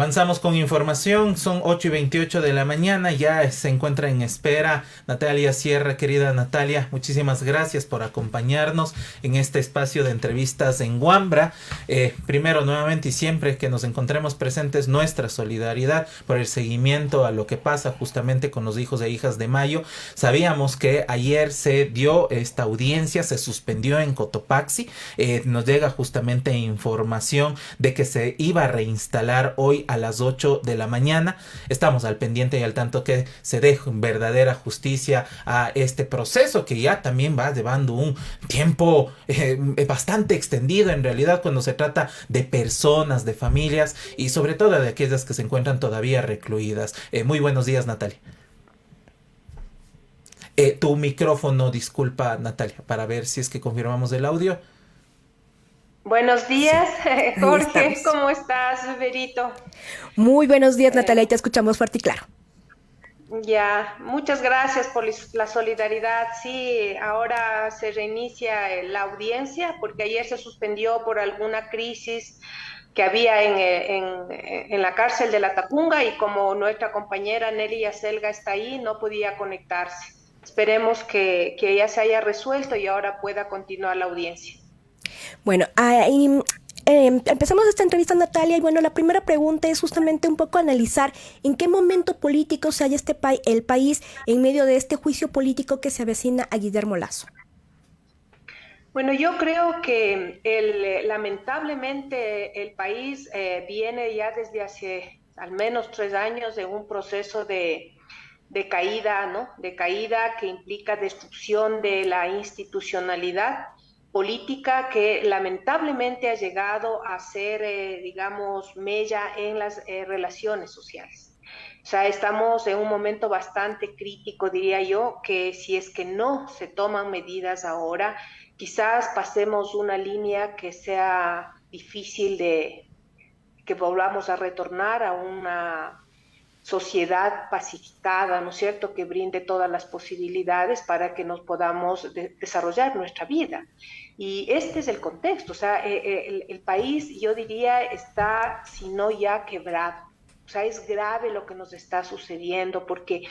Avanzamos con información, son 8:28 de la mañana, ya se encuentra en espera Natalia Sierra. Querida Natalia, muchísimas gracias por acompañarnos en este espacio de entrevistas en Wambra. Primero, nuevamente y siempre que nos encontremos presentes, nuestra solidaridad por el seguimiento a lo que pasa justamente con los hijos e hijas de Mayo. Sabíamos que ayer se dio esta audiencia, se suspendió en Cotopaxi. Nos llega justamente información de que se iba a reinstalar hoy a las 8 de la mañana. Estamos al pendiente y al tanto que se dé verdadera justicia a este proceso que ya también va llevando un tiempo bastante extendido en realidad cuando se trata de personas, de familias y sobre todo de aquellas que se encuentran todavía recluidas. Muy buenos días, Natalia. Tu micrófono, disculpa, Natalia, para ver si es que confirmamos el audio. Buenos Sí, días, Ahí Jorge, estamos. ¿cómo estás, Berito? Muy buenos días, Eh, Natalia, y te escuchamos fuerte y claro. ya, muchas gracias por la solidaridad. Sí, ahora se reinicia la audiencia porque ayer se suspendió por alguna crisis que había en la cárcel de La Tacunga y como nuestra compañera Nelly Yacelga está ahí, no podía conectarse. Esperemos que ya se haya resuelto y ahora pueda continuar la audiencia. Bueno, empezamos esta entrevista, Natalia, y bueno, la primera pregunta es justamente un poco analizar en qué momento político se halla el país en medio de este juicio político que se avecina a Guillermo Lasso. Bueno, yo creo que lamentablemente el país viene ya desde hace al menos 3 años de un proceso de caída, ¿no? De caída que implica destrucción de la institucionalidad política que lamentablemente ha llegado a ser, digamos, mella en las relaciones sociales. O sea, estamos en un momento bastante crítico, diría yo, que si es que no se toman medidas ahora, quizás pasemos una línea que sea difícil de que volvamos a retornar a una sociedad pacificada, ¿no es cierto?, que brinde todas las posibilidades para que nos podamos desarrollar nuestra vida. Y este es el contexto, o sea, el país, yo diría, está, si no ya quebrado. O sea, es grave lo que nos está sucediendo porque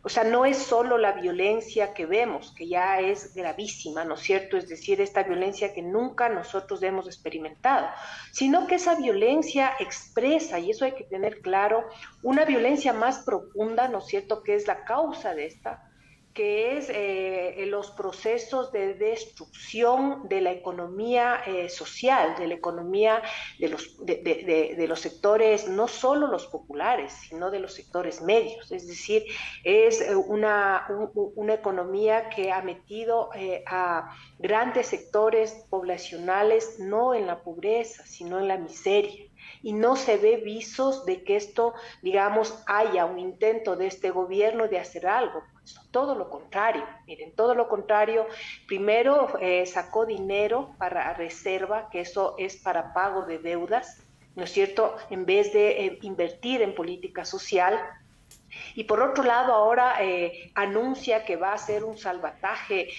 o sea, no es solo la violencia que vemos, que ya es gravísima, ¿no es cierto? Es decir, esta violencia que nunca nosotros hemos experimentado, sino que esa violencia expresa, y eso hay que tener claro, una violencia más profunda, ¿no es cierto?, que es la causa de esta, que es los procesos de destrucción de la economía social, de la economía de los sectores, no solo los populares, sino de los sectores medios. Es decir, es una economía que ha metido a grandes sectores poblacionales no en la pobreza, sino en la miseria. Y no se ve visos de que esto, digamos, haya un intento de este gobierno de hacer algo. Todo lo contrario, miren, todo lo contrario. Primero sacó dinero para reserva, que eso es para pago de deudas, ¿no es cierto?, en vez de invertir en política social. Y por otro lado, ahora anuncia que va a hacer un salvataje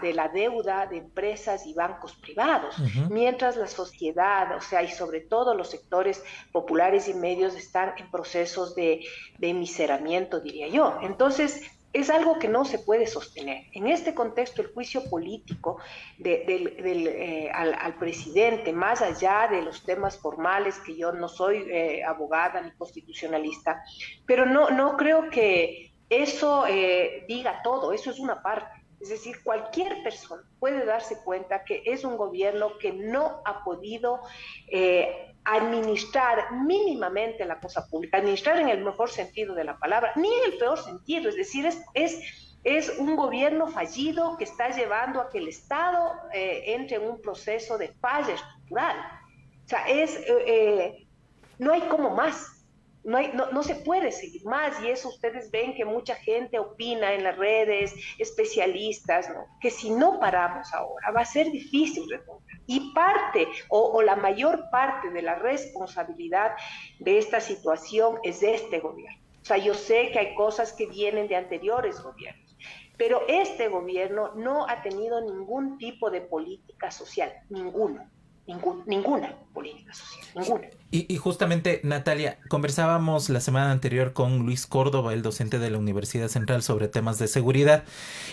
de la deuda de empresas y bancos privados, uh-huh. mientras la sociedad, o sea, y sobre todo los sectores populares y medios están en procesos de miseramiento, diría yo. Entonces, es algo que no se puede sostener. En este contexto, el juicio político al presidente, más allá de los temas formales, que yo no soy abogada ni constitucionalista, pero no creo que eso diga todo, eso es una parte. Es decir, cualquier persona puede darse cuenta que es un gobierno que no ha podido administrar mínimamente la cosa pública, administrar en el mejor sentido de la palabra, ni en el peor sentido, es decir, es un gobierno fallido que está llevando a que el Estado entre en un proceso de falla estructural. O sea, no hay como más. No se puede seguir más y eso ustedes ven que mucha gente opina en las redes, especialistas, ¿no?, que si no paramos ahora va a ser difícil retomar. Y parte o la mayor parte de la responsabilidad de esta situación es de este gobierno. O sea, yo sé que hay cosas que vienen de anteriores gobiernos, pero este gobierno no ha tenido ningún tipo de política social, ninguno. ninguna política social, ninguna. Y justamente, Natalia, conversábamos la semana anterior con Luis Córdoba, el docente de la Universidad Central, sobre temas de seguridad,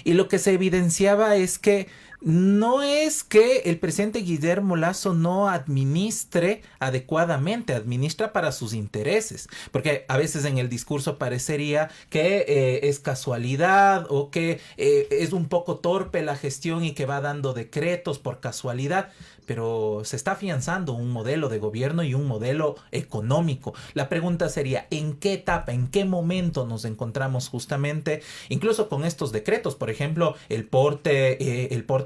y lo que se evidenciaba es que no es que el presidente Guillermo Lasso no administre adecuadamente, administra para sus intereses, porque a veces en el discurso parecería que es casualidad o que es un poco torpe la gestión y que va dando decretos por casualidad, pero se está afianzando un modelo de gobierno y un modelo económico. La pregunta sería, ¿en qué etapa, en qué momento nos encontramos justamente, incluso con estos decretos, por ejemplo, el porte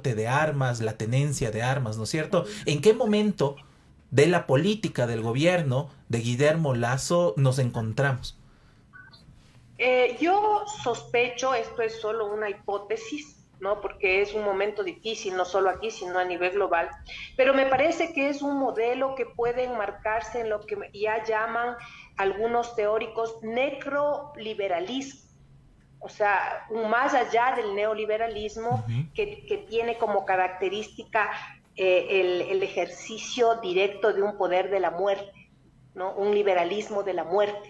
de armas, la tenencia de armas, ¿no es cierto? ¿En qué momento de la política del gobierno de Guillermo Lasso nos encontramos? Yo sospecho, esto es solo una hipótesis, ¿no? Porque es un momento difícil, no solo aquí, sino a nivel global, pero me parece que es un modelo que puede enmarcarse en lo que ya llaman algunos teóricos necroliberalismo, o sea, más allá del neoliberalismo, que tiene como característica el ejercicio directo de un poder de la muerte, ¿no? Un liberalismo de la muerte,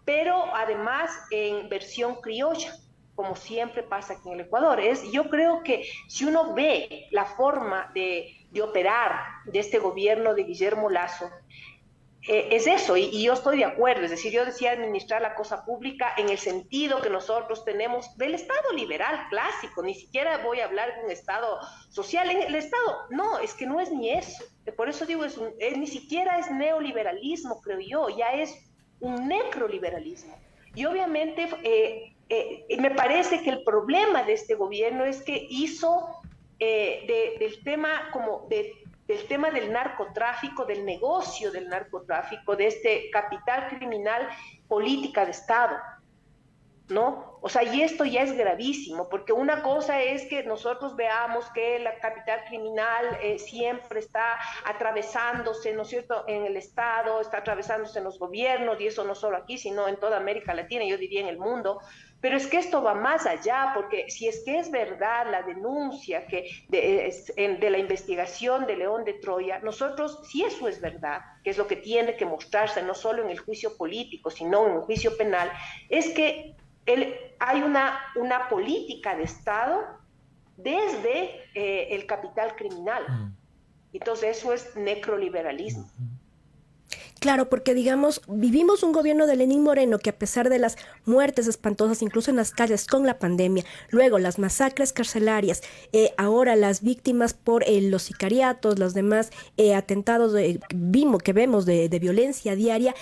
pero además en versión criolla, como siempre pasa aquí en el Ecuador. Yo creo que si uno ve la forma de operar de este gobierno de Guillermo Lasso, es eso, y yo estoy de acuerdo, es decir, yo decía administrar la cosa pública en el sentido que nosotros tenemos del Estado liberal clásico, ni siquiera voy a hablar de un Estado social, en el Estado, no, es que no es ni eso, por eso digo, ni siquiera es neoliberalismo, creo yo, ya es un necroliberalismo, y obviamente me parece que el problema de este gobierno es que hizo del tema del narcotráfico, del negocio del narcotráfico, de este capital criminal, política de Estado, ¿no? O sea, y esto ya es gravísimo, porque una cosa es que nosotros veamos que la capital criminal siempre está atravesándose, ¿no es cierto?, en el Estado, está atravesándose en los gobiernos, y eso no solo aquí, sino en toda América Latina, yo diría en el mundo. Pero es que esto va más allá, porque si es que es verdad la denuncia de la investigación de León de Troya, nosotros, si eso es verdad, que es lo que tiene que mostrarse no solo en el juicio político, sino en un juicio penal, es que hay una política de Estado desde el capital criminal. Entonces eso es necroliberalismo. Claro, porque digamos, vivimos un gobierno de Lenín Moreno que a pesar de las muertes espantosas, incluso en las calles con la pandemia, luego las masacres carcelarias, ahora las víctimas por los sicariatos, los demás atentados que vemos de violencia diaria,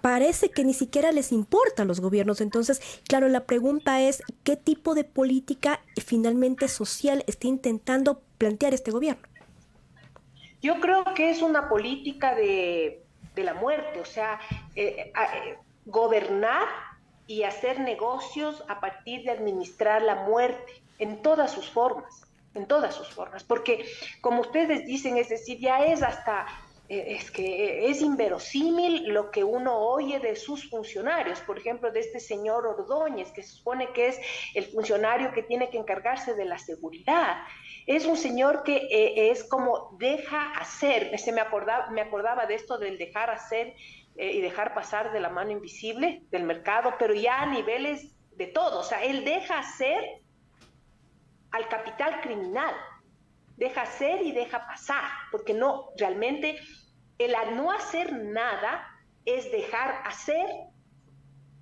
parece que ni siquiera les importa a los gobiernos. Entonces, claro, la pregunta es, ¿qué tipo de política finalmente social está intentando plantear este gobierno? Yo creo que es una política de la muerte, o sea, gobernar y hacer negocios a partir de administrar la muerte en todas sus formas, porque como ustedes dicen, es decir, ya es hasta, es que es inverosímil lo que uno oye de sus funcionarios, por ejemplo, de este señor Ordóñez, que se supone que es el funcionario que tiene que encargarse de la seguridad. Es un señor que es como deja hacer, me acordaba de esto del dejar hacer y dejar pasar de la mano invisible del mercado, pero ya a niveles de todo, o sea, él deja hacer al capital criminal, deja hacer y deja pasar, porque no, realmente el no hacer nada es dejar hacer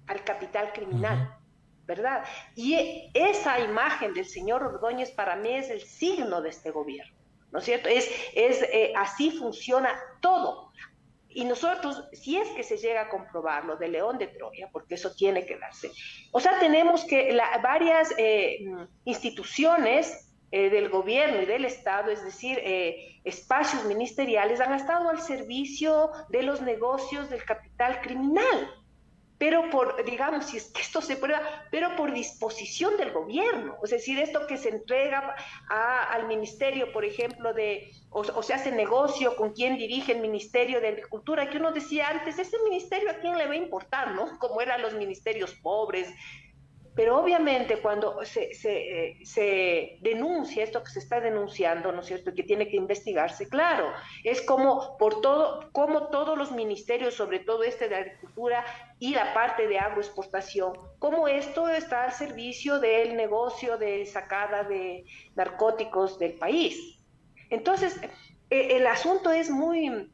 al capital criminal. ¿Verdad? Y esa imagen del señor Ordóñez para mí es el signo de este gobierno, ¿no es cierto? Así funciona todo. Y nosotros, si es que se llega a comprobar lo de León de Troya, porque eso tiene que darse, o sea, tenemos que varias instituciones del gobierno y del Estado, es decir, espacios ministeriales, han estado al servicio de los negocios del capital criminal. Pero digamos, si es que esto se prueba, pero por disposición del gobierno, es decir, esto que se entrega al ministerio, por ejemplo, o se hace negocio con quien dirige el Ministerio de Agricultura, que uno decía antes, ese ministerio a quién le va a importar, ¿no? Como eran los ministerios pobres, Pero obviamente cuando se denuncia esto que se está denunciando, ¿no es cierto?, que tiene que investigarse, claro, es como como todos los ministerios, sobre todo este de Agricultura y la parte de agroexportación, como esto está al servicio del negocio de sacada de narcóticos del país. Entonces, el asunto es muy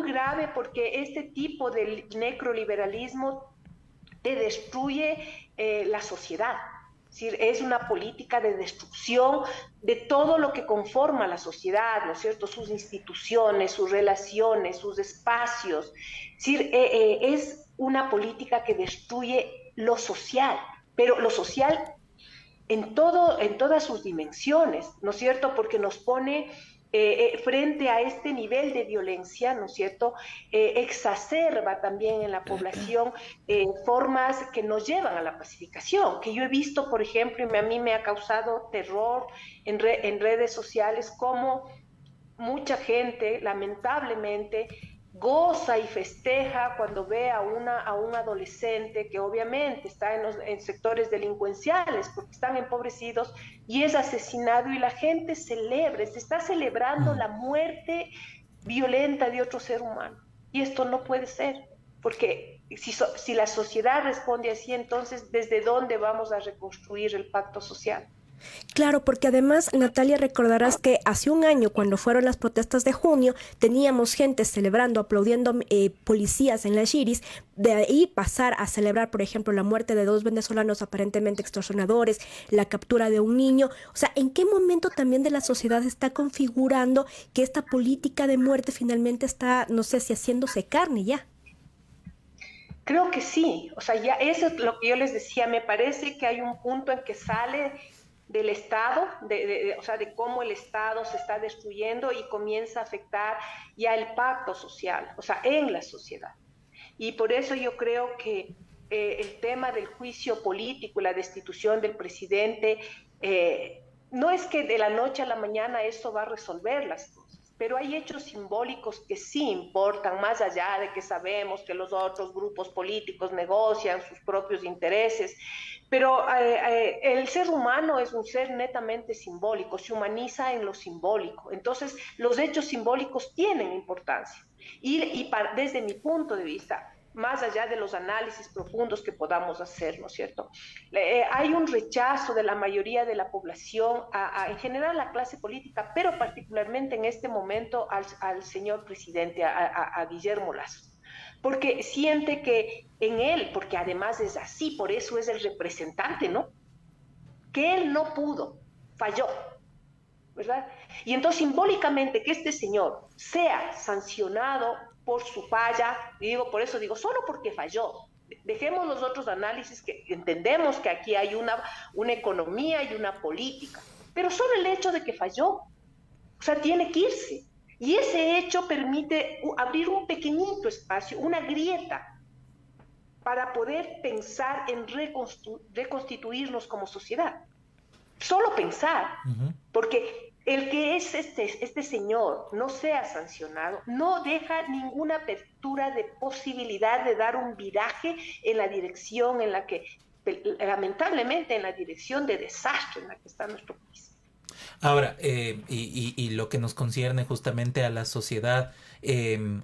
grave porque este tipo de necroliberalismo te destruye la sociedad. Es decir, es una política de destrucción de todo lo que conforma la sociedad, ¿no es cierto? Sus instituciones, sus relaciones, sus espacios. Es decir, es una política que destruye lo social, pero lo social en todas sus dimensiones, ¿no es cierto? Porque nos pone frente a este nivel de violencia, ¿no es cierto?, exacerba también en la población formas que nos llevan a la pacificación, que yo he visto, por ejemplo, y a mí me ha causado terror en redes sociales, como mucha gente, lamentablemente, goza y festeja cuando ve a un adolescente que obviamente está en sectores delincuenciales porque están empobrecidos y es asesinado y la gente celebra, se está celebrando la muerte violenta de otro ser humano. Y esto no puede ser, porque si la sociedad responde así, entonces ¿desde dónde vamos a reconstruir el pacto social? Claro, porque además, Natalia, recordarás que hace un año, cuando fueron las protestas de junio, teníamos gente celebrando, aplaudiendo policías en las Iris, de ahí pasar a celebrar, por ejemplo, la muerte de 2 venezolanos aparentemente extorsionadores, la captura de un niño. O sea, ¿en qué momento también de la sociedad está configurando que esta política de muerte finalmente está, no sé si haciéndose carne ya? Creo que sí, o sea, ya eso es lo que yo les decía, me parece que hay un punto en que sale del Estado, o sea, de cómo el Estado se está destruyendo y comienza a afectar ya el pacto social, o sea, en la sociedad. Y por eso yo creo que el tema del juicio político, la destitución del presidente, no es que de la noche a la mañana esto va a resolver las cosas, pero hay hechos simbólicos que sí importan, más allá de que sabemos que los otros grupos políticos negocian sus propios intereses, pero el ser humano es un ser netamente simbólico, se humaniza en lo simbólico, entonces los hechos simbólicos tienen importancia. Desde mi punto de vista, más allá de los análisis profundos que podamos hacer, ¿no es cierto? Hay un rechazo de la mayoría de la población, en general a la clase política, pero particularmente en este momento al señor presidente, a Guillermo Lasso, porque siente que en él, porque además es así, por eso es el representante, ¿no?, que él no pudo, falló, ¿verdad? Y entonces simbólicamente que este señor sea sancionado por su falla, por eso digo, solo porque falló. Dejemos los otros análisis, que entendemos que aquí hay una economía y una política, pero solo el hecho de que falló, o sea, tiene que irse. Y ese hecho permite abrir un pequeñito espacio, una grieta, para poder pensar en reconstituirnos como sociedad. Solo pensar, porque el que es este señor no sea sancionado no deja ninguna apertura de posibilidad de dar un viraje en la dirección en la que, lamentablemente, en la dirección de desastre en la que está nuestro país. Ahora, y lo que nos concierne justamente a la sociedad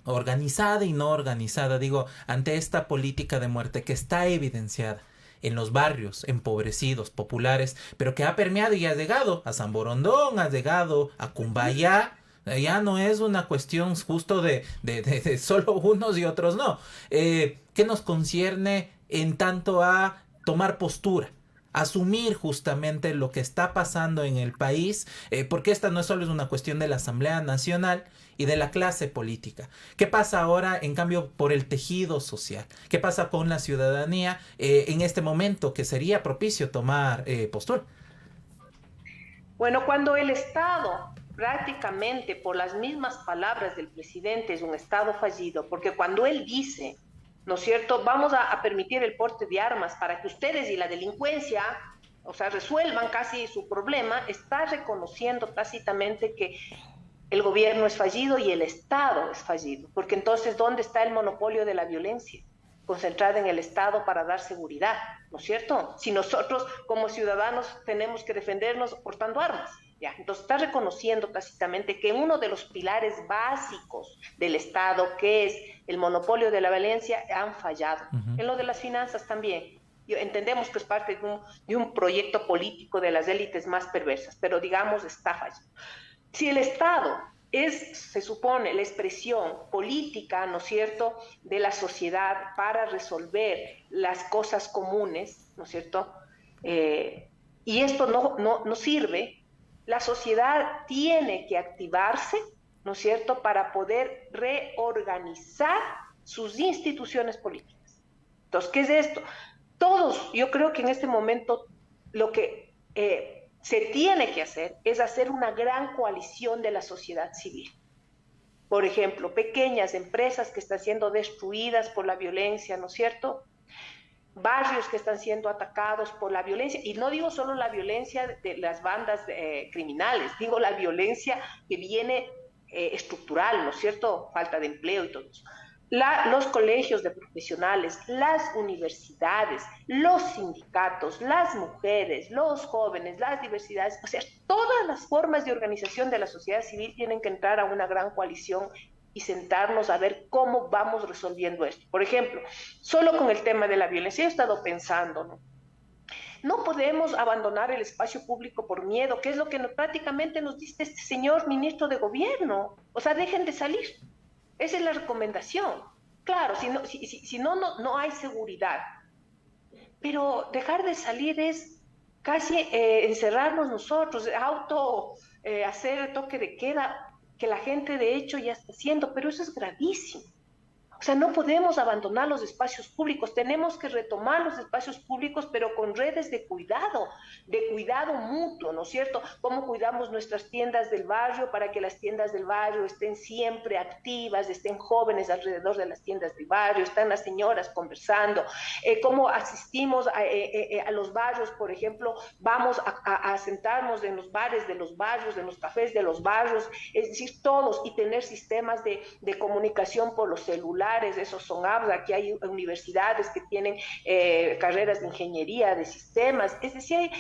organizada y no organizada, digo, ante esta política de muerte que está evidenciada en los barrios empobrecidos, populares, pero que ha permeado y ha llegado a San Borondón, ha llegado a Cumbayá. Ya no es una cuestión justo de solo unos y otros no. ¿Qué nos concierne en tanto a tomar postura? Asumir justamente lo que está pasando en el país, porque esta no solo es una cuestión de la Asamblea Nacional y de la clase política. ¿Qué pasa ahora, en cambio, por el tejido social? ¿Qué pasa con la ciudadanía en este momento que sería propicio tomar postura? Bueno, cuando el Estado, prácticamente por las mismas palabras del presidente, es un Estado fallido, porque cuando él dice, ¿no es cierto?, vamos a permitir el porte de armas para que ustedes y la delincuencia, o sea, resuelvan casi su problema, está reconociendo tácitamente que el gobierno es fallido y el Estado es fallido, porque entonces, ¿dónde está el monopolio de la violencia? concentrada en el Estado para dar seguridad, ¿no es cierto? Si nosotros como ciudadanos tenemos que defendernos portando armas, ¿ya? Entonces está reconociendo tácitamente que uno de los pilares básicos del Estado, que es el monopolio de la violencia, han fallado. En lo de las finanzas también. Entendemos que es parte de un proyecto político de las élites más perversas, pero digamos está fallando. Si el Estado se supone, la expresión política, ¿no es cierto?, de la sociedad para resolver las cosas comunes, ¿no es cierto?, y esto no sirve, la sociedad tiene que activarse, ¿no es cierto?, para poder reorganizar sus instituciones políticas. Entonces, ¿qué es esto? Todos, yo creo que en este momento lo que se tiene que hacer es hacer una gran coalición de la sociedad civil. Por ejemplo, pequeñas empresas que están siendo destruidas por la violencia, ¿no es cierto? Barrios que están siendo atacados por la violencia, y no digo solo la violencia de las bandas criminales, digo la violencia que viene estructural, ¿no es cierto? Falta de empleo y todo eso. Los colegios de profesionales, las universidades, los sindicatos, las mujeres, los jóvenes, las diversidades, o sea, todas las formas de organización de la sociedad civil tienen que entrar a una gran coalición y sentarnos a ver cómo vamos resolviendo esto. Por ejemplo, solo con el tema de la violencia, he estado pensando, ¿no? No podemos abandonar el espacio público por miedo, que es lo que prácticamente nos dice este señor ministro de gobierno. O sea, dejen de salir. Esa es la recomendación. Claro, si no hay seguridad. Pero dejar de salir es casi encerrarnos nosotros, hacer toque de queda, que la gente de hecho ya está haciendo, pero eso es gravísimo. O sea, no podemos abandonar los espacios públicos, tenemos que retomar los espacios públicos, pero con redes de cuidado mutuo, ¿no es cierto? Cómo cuidamos nuestras tiendas del barrio para que las tiendas del barrio estén siempre activas, estén jóvenes alrededor de las tiendas del barrio, están las señoras conversando, cómo asistimos a los barrios, por ejemplo, vamos a sentarnos en los bares de los barrios, en los cafés de los barrios, es decir, todos, y tener sistemas de comunicación por los celulares. Esos son apps, aquí hay universidades que tienen carreras de ingeniería, de sistemas, es decir,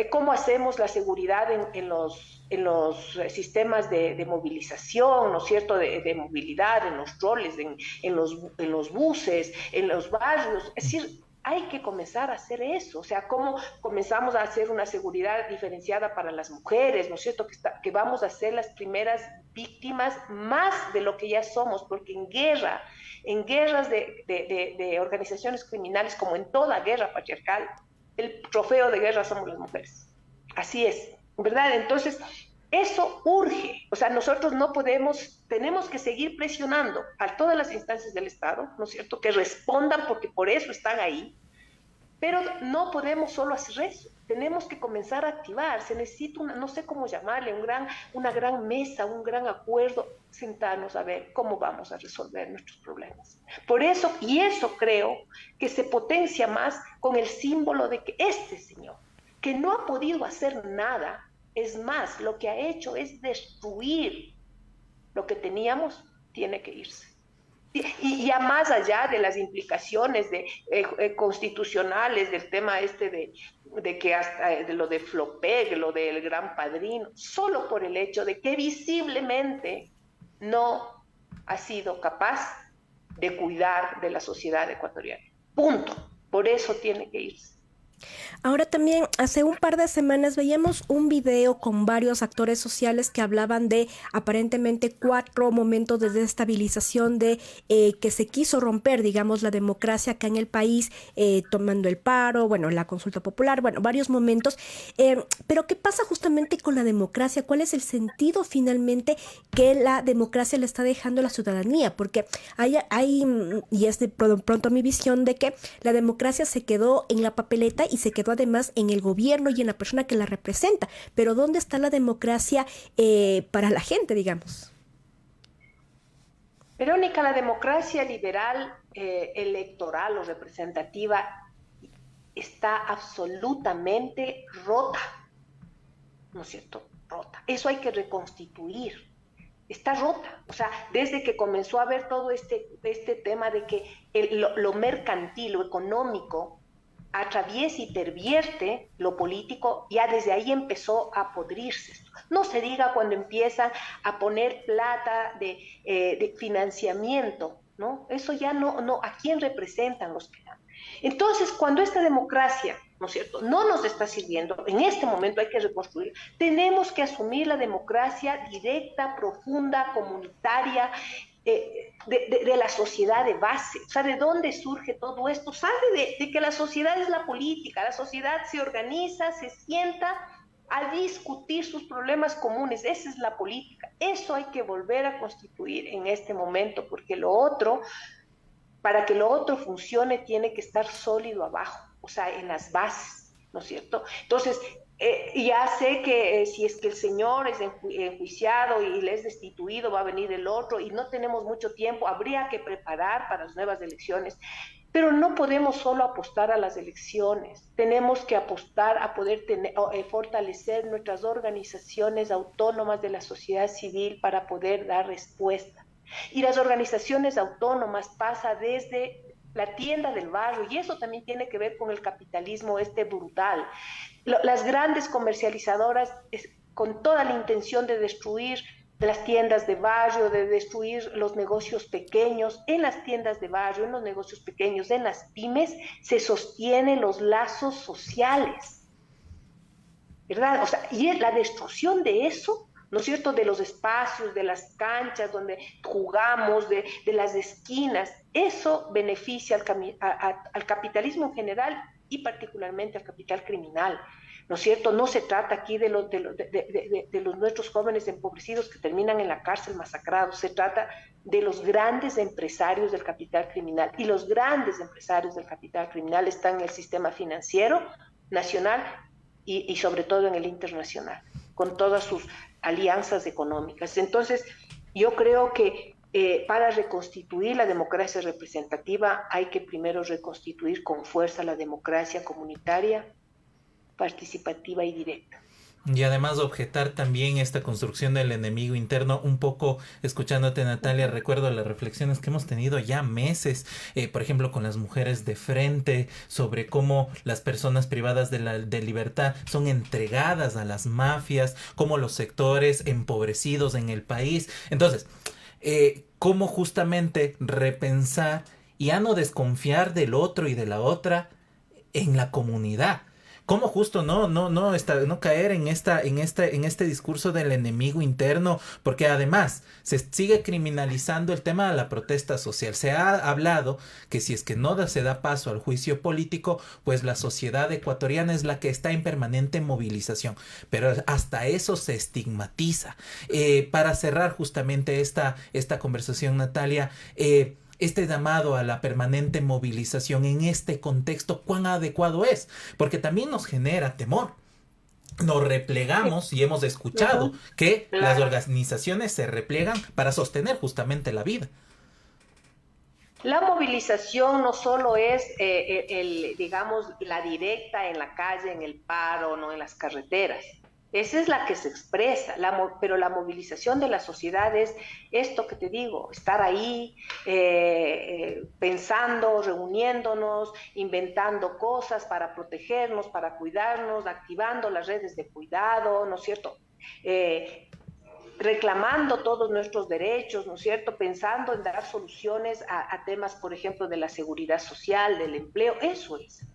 cómo hacemos la seguridad en los sistemas de movilización, ¿no es cierto?, de movilidad, en los troles, en los buses, en los barrios, es decir, hay que comenzar a hacer eso, o sea, cómo comenzamos a hacer una seguridad diferenciada para las mujeres, ¿no es cierto?, que vamos a ser las primeras víctimas más de lo que ya somos, porque en guerras de organizaciones criminales, como en toda guerra patriarcal, el trofeo de guerra somos las mujeres. Así es, ¿verdad? Entonces, eso urge. O sea, nosotros no podemos, tenemos que seguir presionando a todas las instancias del Estado, ¿no es cierto?, que respondan, porque por eso están ahí, pero no podemos solo hacer eso. Tenemos que comenzar a activar, se necesita no sé cómo llamarle, una gran mesa, un gran acuerdo, sentarnos a ver cómo vamos a resolver nuestros problemas. Por eso, y eso creo que se potencia más con el símbolo de que este señor, que no ha podido hacer nada, es más, lo que ha hecho es destruir lo que teníamos, tiene que irse. Y ya más allá de las implicaciones constitucionales del tema de que hasta de lo de Flopeg, lo del Gran Padrino, solo por el hecho de que visiblemente no ha sido capaz de cuidar de la sociedad ecuatoriana. Punto. Por eso tiene que irse. Ahora también, hace un par de semanas veíamos un video con varios actores sociales que hablaban de aparentemente 4 momentos de desestabilización que se quiso romper, digamos, la democracia acá en el país, tomando el paro, bueno, la consulta popular, bueno, varios momentos. Pero ¿qué pasa justamente con la democracia? ¿Cuál es el sentido finalmente que la democracia le está dejando a la ciudadanía? Porque hay y es de pronto mi visión de que la democracia se quedó en la papeleta y se quedó además en el gobierno y en la persona que la representa. Pero ¿dónde está la democracia para la gente, digamos? Verónica, la democracia liberal, electoral o representativa está absolutamente rota, ¿no es cierto? Rota. Eso hay que reconstituir. está rota. O sea, desde que comenzó a haber todo este tema de que lo mercantil, lo económico, atraviesa y pervierte lo político, ya desde ahí empezó a podrirse esto. No se diga cuando empiezan a poner plata de financiamiento, ¿no? Eso ya no, ¿a quién representan los que dan? Entonces, cuando esta democracia, ¿no es cierto?, no nos está sirviendo, en este momento hay que reconstruir, tenemos que asumir la democracia directa, profunda, comunitaria, de la sociedad de base. O sea, ¿de dónde surge todo esto? Sale de que la sociedad es la política, la sociedad se organiza, se sienta a discutir sus problemas comunes. Esa es la política. Eso hay que volver a constituir en este momento, porque lo otro, para que lo otro funcione, tiene que estar sólido abajo, o sea, en las bases, ¿no es cierto? Entonces, ya sé que si es que el señor es enjuiciado y le es destituido, va a venir el otro, y no tenemos mucho tiempo, habría que preparar para las nuevas elecciones, pero no podemos solo apostar a las elecciones, tenemos que apostar a poder fortalecer nuestras organizaciones autónomas de la sociedad civil para poder dar respuesta. Y las organizaciones autónomas pasa desde la tienda del barrio, y eso también tiene que ver con el capitalismo brutal. Las grandes comercializadoras, con toda la intención de destruir las tiendas de barrio, de destruir los negocios pequeños, en las tiendas de barrio, en los negocios pequeños, en las pymes, se sostienen los lazos sociales, ¿verdad? O sea, y la destrucción de eso, ¿no es cierto?, de los espacios, de las canchas donde jugamos, de las esquinas, eso beneficia al capitalismo en general y particularmente al capital criminal, ¿no es cierto? No se trata aquí de los nuestros jóvenes empobrecidos que terminan en la cárcel masacrados, se trata de los grandes empresarios del capital criminal, y los grandes empresarios del capital criminal están en el sistema financiero nacional y sobre todo en el internacional, con todas sus alianzas económicas. Entonces, yo creo que para reconstituir la democracia representativa hay que primero reconstituir con fuerza la democracia comunitaria, participativa y directa. Y además objetar también esta construcción del enemigo interno. Un poco escuchándote, Natalia, recuerdo las reflexiones que hemos tenido ya meses, por ejemplo con las mujeres de frente, sobre cómo las personas privadas de libertad son entregadas a las mafias, cómo los sectores empobrecidos en el país. Entonces, cómo justamente repensar y a no desconfiar del otro y de la otra en la comunidad. ¿Cómo justo no caer en este discurso del enemigo interno? Porque además se sigue criminalizando el tema de la protesta social. Se ha hablado que si es que no se da paso al juicio político, pues la sociedad ecuatoriana es la que está en permanente movilización. Pero hasta eso se estigmatiza. Para cerrar justamente esta conversación, Natalia, este llamado a la permanente movilización en este contexto, ¿cuán adecuado es? Porque también nos genera temor. Nos replegamos y hemos escuchado que las organizaciones se replegan para sostener justamente la vida. La movilización no solo es, digamos, la directa en la calle, en el paro, no en las carreteras. Esa es la que se expresa, pero la movilización de la sociedad es esto que te digo, estar ahí pensando, reuniéndonos, inventando cosas para protegernos, para cuidarnos, activando las redes de cuidado, ¿no es cierto? Reclamando todos nuestros derechos, ¿no es cierto? Pensando en dar soluciones a temas, por ejemplo, de la seguridad social, del empleo. Eso es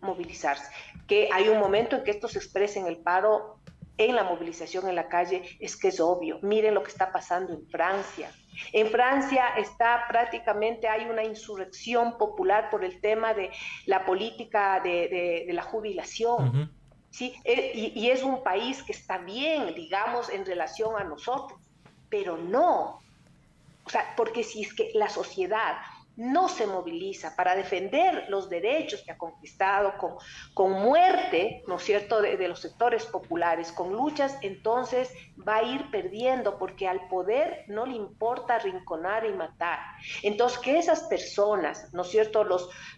movilizarse. Que hay un momento en que esto se expresa en el paro, en la movilización en la calle, es que es obvio. Miren lo que está pasando en Francia. En Francia hay una insurrección popular por el tema de la política de la jubilación. Uh-huh. ¿Sí? Y es un país que está bien, digamos, en relación a nosotros, pero no. O sea, porque si es que la sociedad no se moviliza para defender los derechos que ha conquistado con muerte, ¿no es cierto?, de los sectores populares, con luchas, entonces va a ir perdiendo, porque al poder no le importa arrinconar y matar. Entonces, que esas personas, ¿no es cierto?,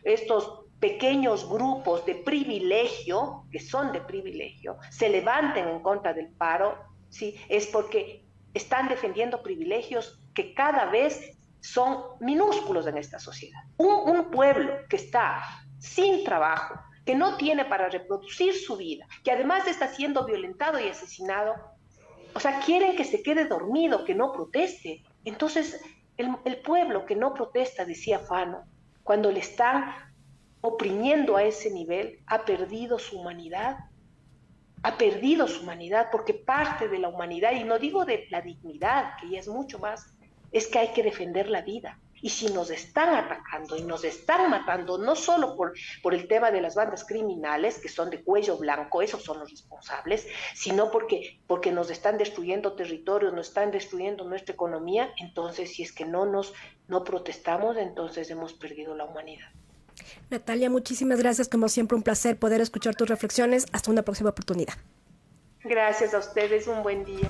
estos pequeños grupos de privilegio, que son de privilegio, se levanten en contra del paro, ¿sí?, es porque están defendiendo privilegios que cada vez son minúsculos en esta sociedad. Un pueblo que está sin trabajo, que no tiene para reproducir su vida, que además está siendo violentado y asesinado, o sea, quieren que se quede dormido, que no proteste. Entonces, el pueblo que no protesta, decía Fano, cuando le están oprimiendo a ese nivel, ha perdido su humanidad. Ha perdido su humanidad, porque parte de la humanidad, y no digo de la dignidad, que ya es mucho más, es que hay que defender la vida. Y si nos están atacando y nos están matando, no solo por el tema de las bandas criminales, que son de cuello blanco, esos son los responsables, sino porque nos están destruyendo territorios, nos están destruyendo nuestra economía. Entonces, si es que no protestamos, entonces hemos perdido la humanidad. Natalia, muchísimas gracias. Como siempre, un placer poder escuchar tus reflexiones. Hasta una próxima oportunidad. Gracias a ustedes. Un buen día.